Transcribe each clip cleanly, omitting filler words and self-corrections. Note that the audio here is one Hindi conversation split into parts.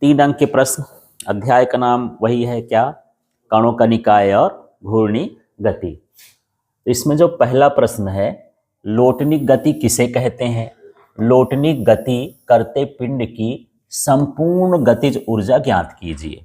3 अंक के प्रश्न। अध्याय का नाम वही है क्या, कणों का निकाय और घूर्णी गति। तो इसमें जो पहला प्रश्न है, लोटनिक गति किसे कहते हैं? लोटनिक गति करते पिंड की संपूर्ण गतिज ऊर्जा ज्ञात कीजिए,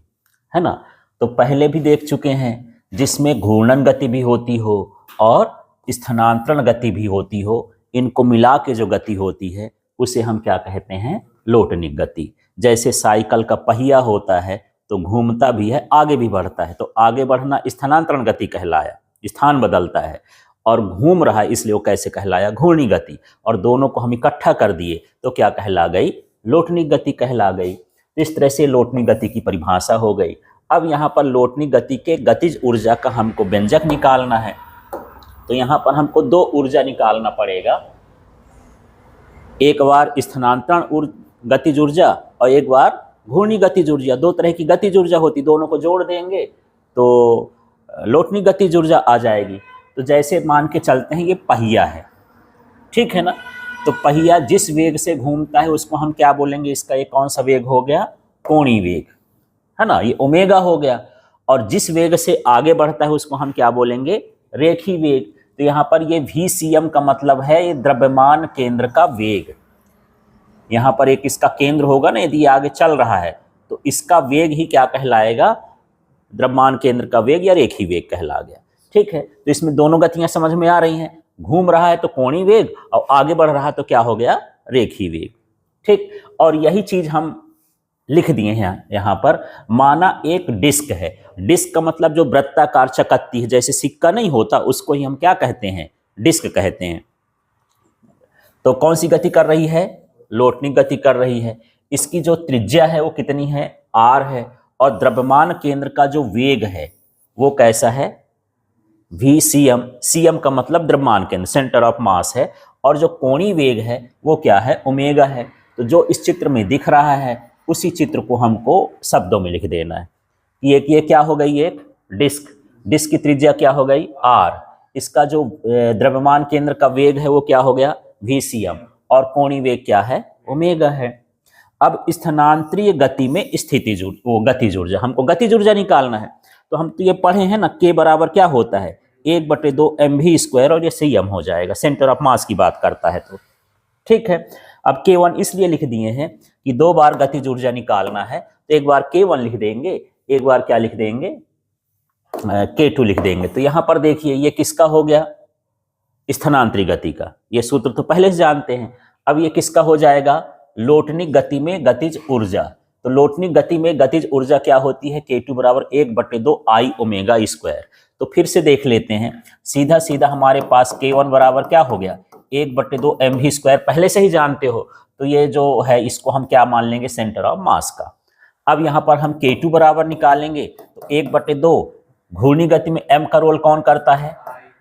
है ना। तो पहले भी देख चुके हैं, जिसमें घूर्णन गति भी होती हो और स्थानांतरण गति भी होती हो, इनको मिला के जो गति होती है उसे हम क्या कहते हैं? लोटनिक गति। जैसे साइकिल का पहिया होता है तो घूमता भी है, आगे भी बढ़ता है, तो आगे बढ़ना स्थानांतरण गति कहलाया, स्थान बदलता है, और घूम रहा है इसलिए वो कैसे कहलाया? घूर्णी गति। और दोनों को हम इकट्ठा कर दिए तो क्या कहला गई? लोटनिक गति कहला गई। तो इस तरह से लोटनिक गति की परिभाषा हो गई। अब यहाँ पर लोटनिक गति के गतिज ऊर्जा का हमको व्यंजक निकालना है, तो यहाँ पर हमको 2 ऊर्जा निकालना पड़ेगा, एक बार स्थानांतरण गतिज ऊर्जा और एक बार घूर्णी गतिज ऊर्जा। 2 तरह की गतिज ऊर्जा होती, दोनों को जोड़ देंगे तो लोटनिक गतिज ऊर्जा आ जाएगी। तो जैसे मान के चलते हैं ये पहिया है, ठीक है ना। तो पहिया जिस वेग से घूमता है उसको हम क्या बोलेंगे? इसका ये कौन सा वेग हो गया? कोणीय वेग, है ना, ये ओमेगा हो गया। और जिस वेग से आगे बढ़ता है उसको हम क्या बोलेंगे? रेखीय वेग। तो यहाँ पर ये VCM का मतलब है ये द्रव्यमान केंद्र का वेग। यहाँ पर एक इसका केंद्र होगा ना, यदि आगे चल रहा है तो इसका वेग ही क्या कहलाएगा? द्रव्यमान केंद्र का वेग या रेखीय वेग कहला गया, ठीक है। तो इसमें दोनों गतियां समझ में आ रही हैं, घूम रहा है तो कोणीय वेग और आगे बढ़ रहा है तो क्या हो गया? रेखीय वेग, ठीक। और यही चीज हम लिख दिए हैं यहाँ पर। माना एक डिस्क है, डिस्क का मतलब जो वृत्ताकार चकत्ती है, जैसे सिक्का नहीं होता, उसको ही हम क्या कहते हैं? डिस्क कहते हैं। तो कौन सी गति कर रही है? लोटनिक गति कर रही है। इसकी जो त्रिज्या है वो कितनी है? r है। और द्रव्यमान केंद्र का जो वेग है वो कैसा है? VCM। CM का मतलब द्रव्यमान केंद्र, सेंटर ऑफ मास है। और जो कोणीय वेग है वो क्या है? ओमेगा है। तो जो इस चित्र में दिख रहा है उसी चित्र को हमको शब्दों में लिख देना है। ये क्या हो गई? एक डिस्क, डिस्क की त्रिज्या क्या हो गई? r। इसका जो द्रव्यमान केंद्र का वेग है वो क्या हो गया? VCM। और कोणीय वेग क्या है? ओमेगा है। अब स्थानांतरीय गति में स्थितिज गतिज ऊर्जा, हमको गतिज ऊर्जा निकालना है। तो हम तो ये पढ़े हैं ना, K बराबर क्या होता है? 1/2 mv², और ये CM हो जाएगा, सेंटर ऑफ मास की बात करता है तो, ठीक है। अब K1 इसलिए लिख दिए हैं कि 2 बार गतिज ऊर्जा निकालना है, तो एक बार K1 लिख देंगे, एक बार क्या लिख देंगे? K2 लिख देंगे। तो यहाँ पर देखिए ये किसका हो गया? स्थानांतरित गति का। ये सूत्र तो पहले से जानते हैं। अब ये किसका हो जाएगा? लोटनिक गति में गतिज ऊर्जा। तो लोटनिक गति में गतिज ऊर्जा क्या होती है? K2 बराबर 1/2 I ओमेगा²। तो फिर से देख लेते हैं, सीधा सीधा हमारे पास K1 बराबर क्या हो गया? 1/2 mv², पहले से ही जानते हो। तो ये जो है इसको हम क्या मान लेंगे? सेंटर ऑफ मास का। अब यहाँ पर हम K2 बराबर निकालेंगे तो 1/2, घूर्णी गति में m का रोल कौन करता है?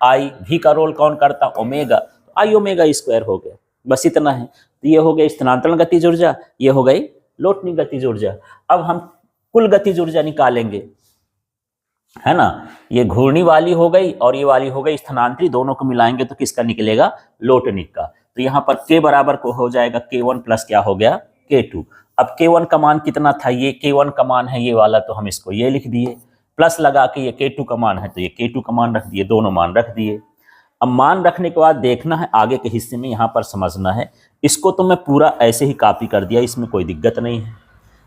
I। v का रोल कौन करता? ओमेगा। I ओमेगा² हो गया, बस इतना है। तो ये हो गई स्थानांतरण गतिज ऊर्जा, ये हो गई लोटनिक गतिज ऊर्जा। अब हम कुल गतिज ऊर्जा निकालेंगे, है ना। ये घूर्णी वाली हो गई और ये वाली हो गई स्थानांतरित, दोनों को मिलाएंगे तो किसका निकलेगा? लोटनिक का। तो यहाँ पर K बराबर को हो जाएगा K1 प्लस क्या हो गया? K2। अब K1 का मान कितना था? ये K1 का मान है ये वाला, तो हम इसको ये लिख दिए, प्लस लगा के ये K2 का मान है तो ये K2 का मान रख दिए, दोनों मान रख दिए। अब मान रखने के बाद देखना है आगे के हिस्से में, यहाँ पर समझना है। इसको तो मैं पूरा ऐसे ही कॉपी कर दिया, इसमें कोई दिक्कत नहीं है।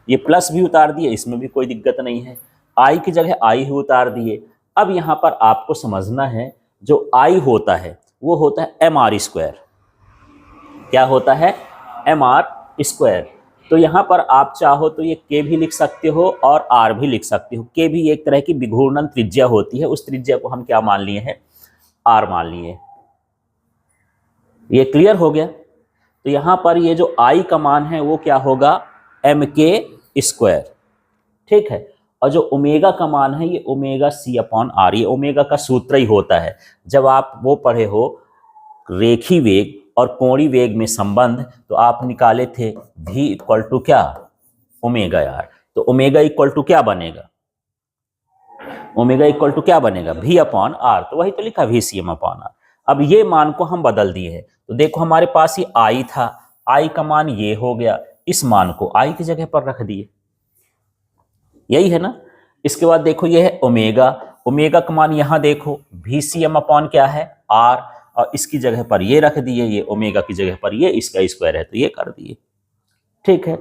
ये प्लस भी उतार दिए, इसमें भी कोई दिक्कत नहीं है। I की जगह I ही उतार दिए। अब यहाँ पर आपको समझना है, जो I होता है वो होता है mr²। क्या होता है? mr²। तो यहाँ पर आप चाहो तो ये K भी लिख सकते हो और R भी लिख सकते हो। K भी एक तरह की विघूर्णन त्रिज्या होती है, उस त्रिज्या को हम क्या मान लिए हैं? R मान लिए। ये क्लियर हो गया। तो यहाँ पर ये जो I का मान है वो क्या होगा? mk², ठीक है। और जो ओमेगा का मान है ये ωc/r, ये ओमेगा का सूत्र ही होता है। जब आप वो पढ़े हो रेखीय वेग और कोणीय वेग में संबंध, तो आप निकाले थे V = क्या? ωr। तो ओमेगा इक्वल टू क्या बनेगा? ओमेगा इक्वल टू क्या बनेगा? V/r। तो वही तो लिखा VCM/r। अब ये मान को हम बदल दिए हैं। तो देखो हमारे पास ये I था, I का मान ये हो गया, इस मान को I की जगह पर रख दिए, यही है ना। इसके बाद देखो ये है ओमेगा, ओमेगा का मान यहाँ देखो VCM अपॉन क्या है R, और इसकी जगह पर ये रख दिए, ये ओमेगा की जगह पर ये इसका स्क्वायर है तो ये कर दिए, ठीक है।